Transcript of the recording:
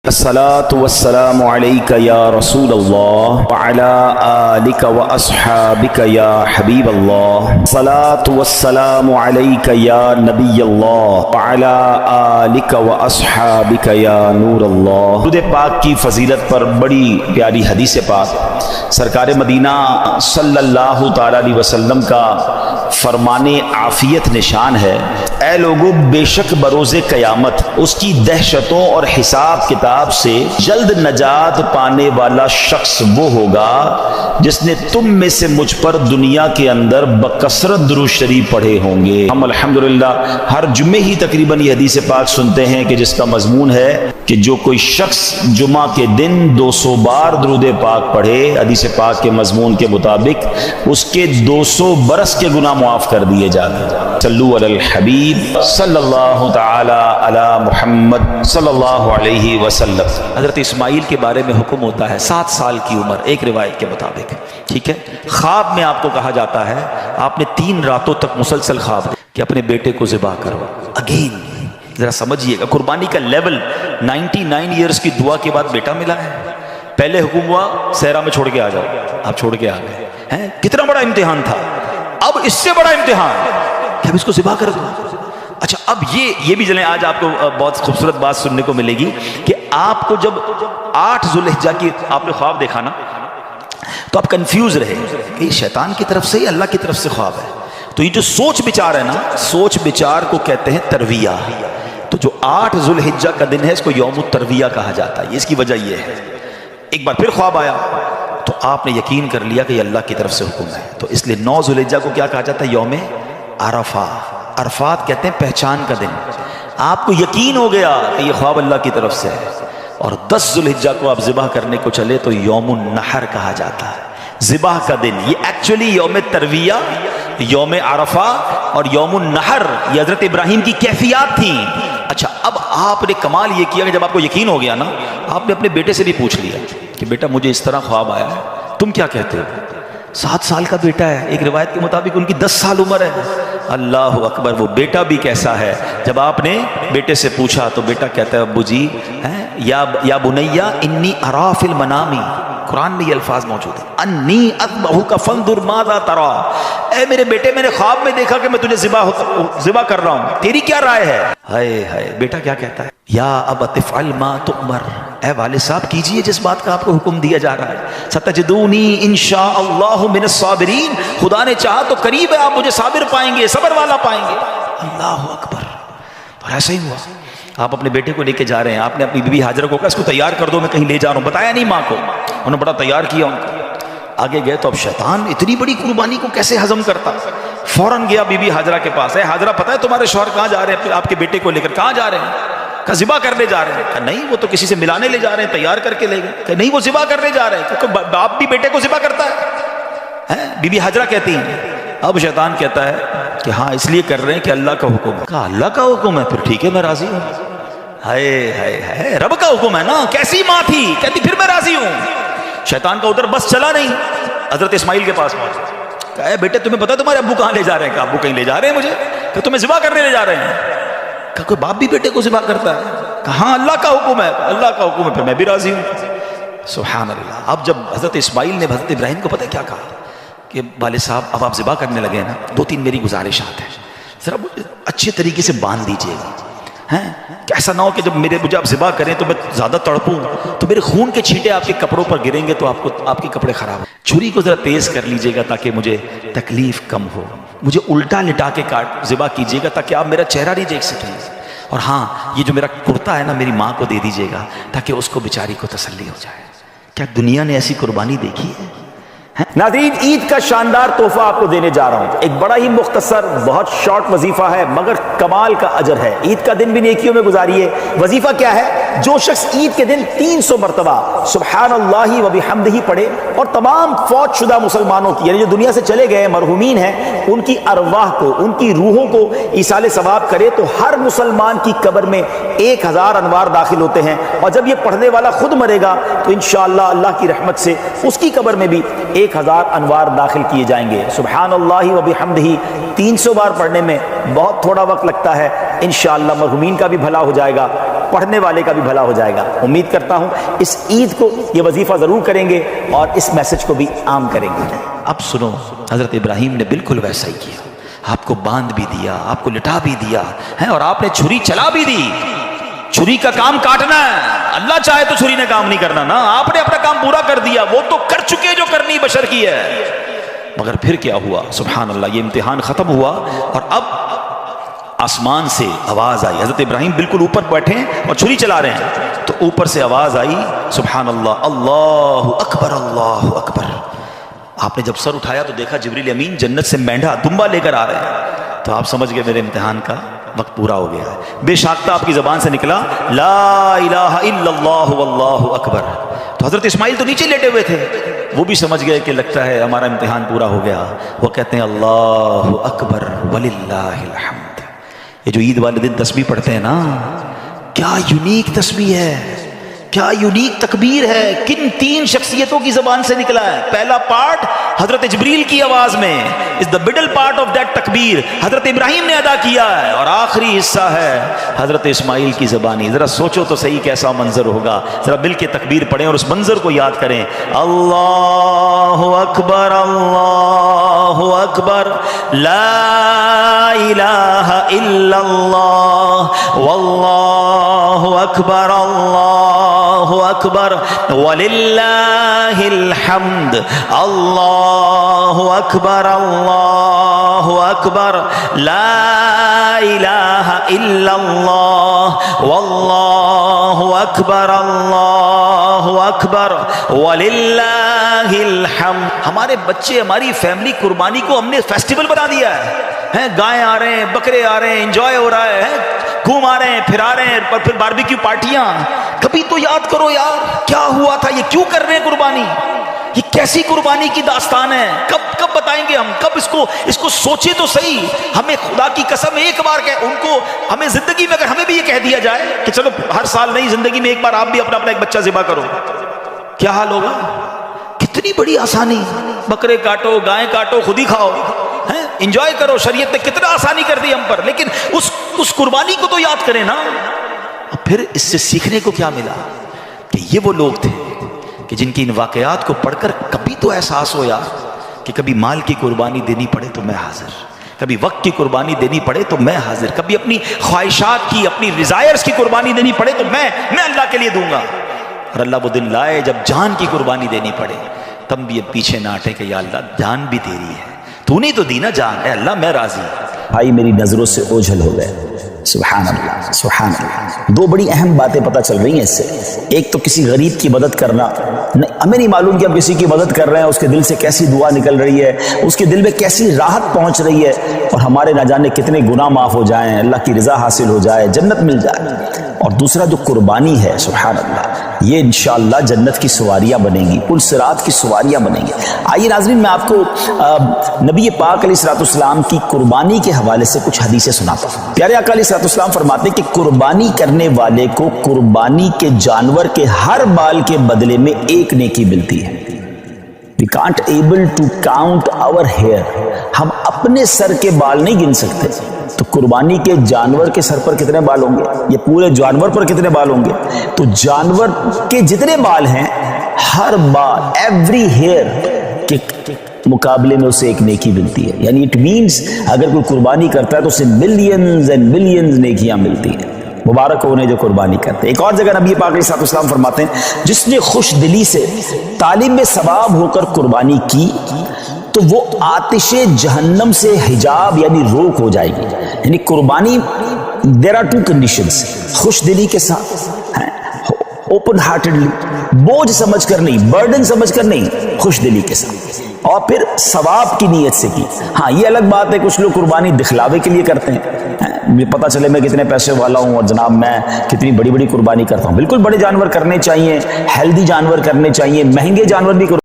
الصلاة والسلام عليك يا رسول الله وعلى آلك وأصحابك يا حبيب الله. الصلاة والسلام عليك يا نبي الله وعلى آلك وأصحابك يا نور الله. درود پاک کی فضیلت پر بڑی پیاری حدیث پاک سرکار مدینہ صلی اللہ تعالی علیہ وسلم کا فرمان عافیت نشان ہے. اے لوگو، بے شک بروز قیامت اس کی دہشتوں اور حساب کتاب سے جلد نجات پانے والا شخص وہ ہوگا جس نے تم میں سے مجھ پر دنیا کے اندر بکثرت درود شریف پڑھے ہوں گے. ہم الحمدللہ ہر جمعے ہی تقریباً یہ حدیث پاک سنتے ہیں کہ جس کا مضمون ہے کہ جو کوئی شخص جمعہ کے دن 200 بار درود پاک پڑھے، حدیث پاک کے مضمون کے مطابق اس کے 200 برس کے گناہ معاف کر دیے جاتے ہیں. صلو علی الحبیب صلی اللہ تعالی علی محمد صلی اللہ علیہ وسلم. حضرت اسماعیل کے بارے میں حکم ہوتا ہے 7 سال کی عمر ایک روایت کے مطابق، ٹھیک ہے. خواب میں آپ کو کہا جاتا ہے آپ نے 3 راتوں تک مسلسل خواب کہ اپنے بیٹے کو ذبح کرو. اگین ذرا سمجھیے گا قربانی کا لیول. 99 ایئرز کی دعا کے بعد بیٹا ملا ہے. پہلے حکم ہوا صحرا میں چھوڑ کے آ جاؤ، آپ چھوڑ کے آ گئے ہیں. کتنا بڑا امتحان تھا. اب اس سے بڑا امتحان کہ اب اس کو ذبح کر دو. اچھا اب یہ بھی چلیں، آج آپ کو بہت خوبصورت بات سننے کو ملے گی کہ آپ کو جب 8 ذوالحجہ کی آپ نے خواب دیکھا نا تو آپ کنفیوز رہے کہ یہ شیطان کی طرف سے یا اللہ کی طرف سے خواب ہے. تو یہ جو سوچ بچار ہے نا، سوچ بچار کو کہتے ہیں ترویہ. تو جو 8 ذوالحجہ کا دن ہے اس کو یوم الترویہ کہا جاتا ہے. اس کی وجہ یہ ہے ایک بار پھر خواب آیا تو آپ نے یقین کر لیا کہ یہ اللہ کی طرف سے حکم ہے. تو اس لیے 9 ذوالحجہ کو کیا کہا جاتا ہے؟ یوم عرفہ. عرفات کہتے ہیں پہچان کا دن. آپ کو یقین ہو گیا کہ یہ خواب اللہ کی طرف سے ہے. اور 10 ذوالحجہ کو آپ ذبح کرنے کو چلے تو یوم النحر کہا جاتا ہے، ذبح کا دن. یہ ایکچولی یوم ترویہ، یوم عرفہ اور یوم النحر یہ حضرت ابراہیم کی کیفیات تھیں. اچھا اب آپ نے کمال یہ کیا کہ جب آپ کو یقین ہو گیا نا، آپ نے اپنے بیٹے سے بھی پوچھ لیا کہ بیٹا مجھے اس طرح خواب آیا ہے، تم کیا کہتے ہو؟ 7 سال کا بیٹا ہے، ایک روایت کے مطابق ان کی 10 سال عمر ہے. اللہ اکبر. وہ بیٹا بھی کیسا ہے. جب آپ نے بیٹے سے پوچھا تو بیٹا کہتا ہے ابو جی یا بنیا انی ارا فی المنام. قرآن میں یہ الفاظ موجود ہیں، انی اذبحک فانظر ماذا تری. اے میرے بیٹے میں نے خواب میں دیکھا کہ میں تجھے ذبح کر رہا ہوں، تیری کیا رائے ہے؟ ہائے ہائے. بیٹا کیا کہتا ہے؟ یا ابت افعل ما تؤمر. اے والد صاحب کیجئے جس بات کا آپ کو حکم دیا جا رہا ہے. ستجدونی انشاء اللہ من الصابرین. خدا نے چاہا تو قریب ہے آپ مجھے صابر پائیں گے، صبر والا پائیں گے. اللہ اکبر. اور ایسا ہی ہوا. آپ اپنے بیٹے کو لے کے جا رہے ہیں، آپ نے اپنی بیوی ہاجرہ کو کہا اس کو تیار کر دو میں کہیں لے جا رہا ہوں. بتایا نہیں ماں کو، انہوں نے بڑا تیار کیا ان کو. آگے گئے تو اب شیطان اتنی بڑی قربانی کو کیسے ہضم کرتا. فوراً گیا بی بی ہاجرہ کے پاس. اے ہاجرہ پتہ ہے تمہارے شوہر کہاں جا رہے ہیں؟ آپ کے بیٹے کو لے کر کہاں جا رہے ہیں؟ کہا ذبح کرنے جا رہے ہیں. کہا نہیں وہ تو کسی سے ملانے لے جا رہے ہیں، تیار کر کے لے گئے. کہ نہیں وہ ذبح کرنے جا رہے ہیں. کیونکہ باپ بھی بیٹے کو ذبح کرتا ہے. بی بی ہاجرہ کہتی ہیں. اب شیطان کہتا ہے کہ ہاں اس لیے کر رہے ہیں کہ اللہ کا حکم ہے. کہا اللہ کا حکم ہے؟ پھر ٹھیک ہے میں راضی ہوں. ہائے ہائے ہائے، رب کا حکم ہے نا. کیسی ماں تھی، کہتی پھر میں راضی ہوں. شیطان کا ادھر بس چلا نہیں، حضرت اسماعیل کے پاس پہنچا. کہا اے بیٹے تمہیں پتا تمہارے ابو کہاں لے جا رہے ہیں؟ کہا ابو کہیں لے جا رہے ہیں مجھے. کہ تمہیں ذبح کرنے لے جا رہے ہیں. کہا کوئی باپ بھی بیٹے کو ذبح کرتا ہے؟ کہا ہاں اللہ کا حکم ہے. اللہ کا حکم ہے پھر میں بھی راضی ہوں. سبحان اللہ. اب جب حضرت اسماعیل نے حضرت ابراہیم کو پتہ کیا کہا کہ والد صاحب اب آپ ذبح کرنے لگے ہیں نا، 2-3 میری گزارشات ہیں، ذرا اچھے طریقے سے باندھ دیجیے گا. کہ ایسا نہ ہو کہ جب مجھے آپ ذبح کریں تو میں زیادہ تڑپوں تو میرے خون کے چھینٹے آپ کے کپڑوں پر گریں گے تو آپ کے کپڑے خراب. چھری کو ذرا تیز کر لیجیے گا تاکہ مجھے تکلیف کم ہو. مجھے الٹا لٹا کے ذبح کیجیے گا تاکہ آپ میرا چہرہ نہیں دیکھ سکیں. اور ہاں یہ جو میرا کرتا ہے نا میری ماں کو دے دیجیے گا تاکہ اس کو بیچاری کو تسلی ہو جائے. کیا دنیا نے ایسی قربانی دیکھی ہے؟ ناظرین عید کا شاندار تحفہ آپ کو دینے جا رہا ہوں. ایک بڑا ہی مختصر بہت شارٹ وظیفہ ہے مگر کمال کا اجر ہے. عید کا دن بھی نیکیوں میں گزاریے. وظیفہ کیا ہے؟ جو شخص عید کے دن 300 مرتبہ سبحان اللہ و بحمدہ پڑھے اور تمام فوت شدہ مسلمانوں کی یعنی جو دنیا سے چلے گئے مرحومین ہیں ان کی ارواح کو، ان کی روحوں کو ایصال ثواب کرے تو ہر مسلمان کی قبر میں 1000 انوار داخل ہوتے ہیں. اور جب یہ پڑھنے والا خود مرے گا تو انشاءاللہ اللہ کی رحمت سے اس کی قبر میں بھی 1000 انوار داخل کیے جائیں گے. سبحان اللہ و بحمدہ 300 بار پڑھنے میں بہت تھوڑا وقت لگتا ہے. انشاءاللہ مرحومین کا بھی بھلا ہو جائے گا. پڑھنے والے کا بھی بھلا ہو جائے گا۔ امید کرتا ہوں اس عید کو یہ وظیفہ ضرور کریں گے اور اس میسج کو بھی عام کریں گے۔ اب سنو، حضرت ابراہیم نے بالکل ویسا ہی کیا، آپ کو باندھ بھی دیا، آپ کو لٹا بھی دیا ہے، اور آپ نے چھری چلا بھی دی۔ چھری کا کام کاٹنا ہے، اللہ چاہے تو چھری نے کام نہیں کرنا نا، آپ نے اپنا کام پورا کر دیا، وہ تو کر چکے جو کرنی بشر کی ہے۔ مگر پھر کیا ہوا؟ سبحان اللہ، یہ امتحان ختم ہوا اور اب آسمان سے آواز آئی۔ حضرت ابراہیم بالکل اوپر بیٹھے ہیں اور چھری چلا رہے ہیں، تو اوپر سے آواز آئی، سبحان اللہ، اللہ اکبر، اللہ اکبر۔ آپ نے جب سر اٹھایا تو دیکھا جبریل امین جنت سے مینڈھا دمبا لے کر آ رہے ہیں، تو آپ سمجھ گئے میرے امتحان کا وقت پورا ہو گیا ہے۔ بے شاختہ آپ کی زبان سے نکلا لا الہ الا اللہ واللہ اکبر۔ تو حضرت اسماعیل تو نیچے لیٹے ہوئے تھے، وہ بھی سمجھ گئے کہ لگتا ہے ہمارا امتحان پورا ہو گیا۔ وہ کہتے ہیں اللہ اکبر وللہ الحمد۔ یہ جو عید والے دن تسبیح پڑھتے ہیں نا، کیا یونیک تسبیح ہے، کیا یونیک تکبیر ہے، کن تین شخصیتوں کی زبان سے نکلا ہے۔ پہلا پارٹ حضرت جبریل کی آواز میں is the middle part of that تکبیر حضرت ابراہیم نے ادا کیا ہے، اور آخری حصہ ہے حضرت اسماعیل کی زبانی۔ ذرا سوچو تو صحیح کیسا منظر ہوگا، ذرا مل کے تکبیر پڑھیں اور اس منظر کو یاد کریں۔ اللہ اکبر، اللہ اکبر، لا الہ الا اللہ واللہ اکبر، اللہ اکبر وللہ الحمد، اللہ اکبر، اللہ اکبر، لا الہ الا اللہ واللہ اکبر، اللہ اکبر وللہ الحمد۔ ہمارے بچے، ہماری فیملی قربانی کو ہم نے فیسٹیول بنا دیا ہے، گائے آ رہے ہیں، بکرے آ رہے ہیں، انجوائے ہو رہا ہے، گھوم آ رہے ہیں، پھر آ رہے ہیں، اور پھر باربیکیو پارٹیاں۔ کبھی تو یاد کرو یار، کیا ہوا تھا، یہ کیوں کر رہے ہیں قربانی، یہ کیسی قربانی کی داستان ہے، کب بتائیں گے ہم، کب اس کو سوچے تو صحیح۔ ہمیں خدا کی قسم ایک بار ان کو ہمیں زندگی میں اگر ہمیں بھی یہ کہہ دیا جائے کہ چلو ہر سال نہیں، زندگی میں ایک بار آپ بھی اپنا ایک بچہ ذبح کرو، کیا حال ہوگا؟ کتنی بڑی آسانی، بکرے کاٹو، گائے کاٹو، خود ہی کھاؤ، انجوائے کرو۔ شریعت نے کتنا آسانی کر دی ہم پر، لیکن اس قربانی کو تو یاد کریں نا۔ پھر اس سے سیکھنے کو کیا ملا کہ یہ وہ لوگ تھے کہ جن کی ان واقعات کو پڑھ کر کبھی تو احساس ہو یار کہ کبھی مال کی قربانی دینی پڑے تو میں حاضر، کبھی وقت کی قربانی دینی پڑے تو میں حاضر، کبھی اپنی خواہشات کی، اپنی ڈیزائرز کی قربانی دینی پڑے تو میں اللہ کے لیے دوں گا۔ اور اللہ وہ دن لائے جب جان کی قربانی دینی پڑے، تم بھی اب پیچھے نہ ہٹے کہ یا اللہ جان بھی تیری ہے، تو نے تو دی نا جان، اے اللہ میں راضی۔ بھائی میری نظروں سے اوجھل ہو گئے، سبحان اللہ سبحان اللہ۔ دو بڑی اہم باتیں پتہ چل رہی ہیں اس سے۔ ایک تو کسی غریب کی مدد کرنا، ہمیں نہیں معلوم کہ اب کسی کی مدد کر رہے ہیں، اس کے دل سے کیسی دعا نکل رہی ہے، اس کے دل میں کیسی راحت پہنچ رہی ہے، اور ہمارے نہ جانے کتنے گناہ معاف ہو جائیں، اللہ کی رضا حاصل ہو جائے، جنت مل جائے۔ اور دوسرا جو قربانی ہے، سبحان اللہ، یہ انشاءاللہ جنت کی سواریاں بنیں گی، پل صراط کی سواریاں بنیں گی۔ آئیے ناظرین، میں آپ کو نبی پاک علیہ الصلوۃ والسلام کی قربانی کے حوالے سے کچھ حدیثیں سناتا ہوں۔ پیارے آقا علیہ الصلوۃ والسلام فرماتے ہیں کہ قربانی کرنے والے کو قربانی کے جانور کے ہر بال کے بدلے میں ایک نیکی ملتی ہے۔ We can't able to count our hair، ہم اپنے سر کے بال نہیں گن سکتے، تو قربانی کے جانور کے سر پر کتنے بال ہوں گے، یہ پورے جانور پر کتنے بال ہوں گے، تو جانور کے جتنے بال ہیں، ہر بال، ایوری ہیئر کے مقابلے میں اسے ایک نیکی ملتی ہے۔ یعنی اٹ مینز اگر کوئی قربانی کرتا ہے تو اسے ملینز اینڈ ملینز نیکیاں ملتی ہیں۔ مبارک ہو انہیں جو قربانی کرتے ہیں۔ ایک اور جگہ نبی پاک علیہ الصلوۃ والسلام فرماتے ہیں جس نے خوش دلی سے طالب ثواب ہو کر قربانی کی تو وہ آتش جہنم سے حجاب یعنی روک ہو جائے گی۔ یعنی قربانی دیر آر ٹو کنڈیشنز، خوش دلی کے ساتھ، اوپن ہارٹڈلی، بوجھ سمجھ کر نہیں، برڈن سمجھ کر نہیں، خوش دلی کے ساتھ، اور پھر ثواب کی نیت سے کی۔ ہاں یہ الگ بات ہے کچھ لوگ قربانی دکھلاوے کے لیے کرتے ہیں، پتہ چلے میں کتنے پیسے والا ہوں اور جناب میں کتنی بڑی بڑی قربانی کرتا ہوں۔ بالکل بڑے جانور کرنے چاہیے، ہیلدی جانور کرنے چاہیے، مہنگے جانور بھی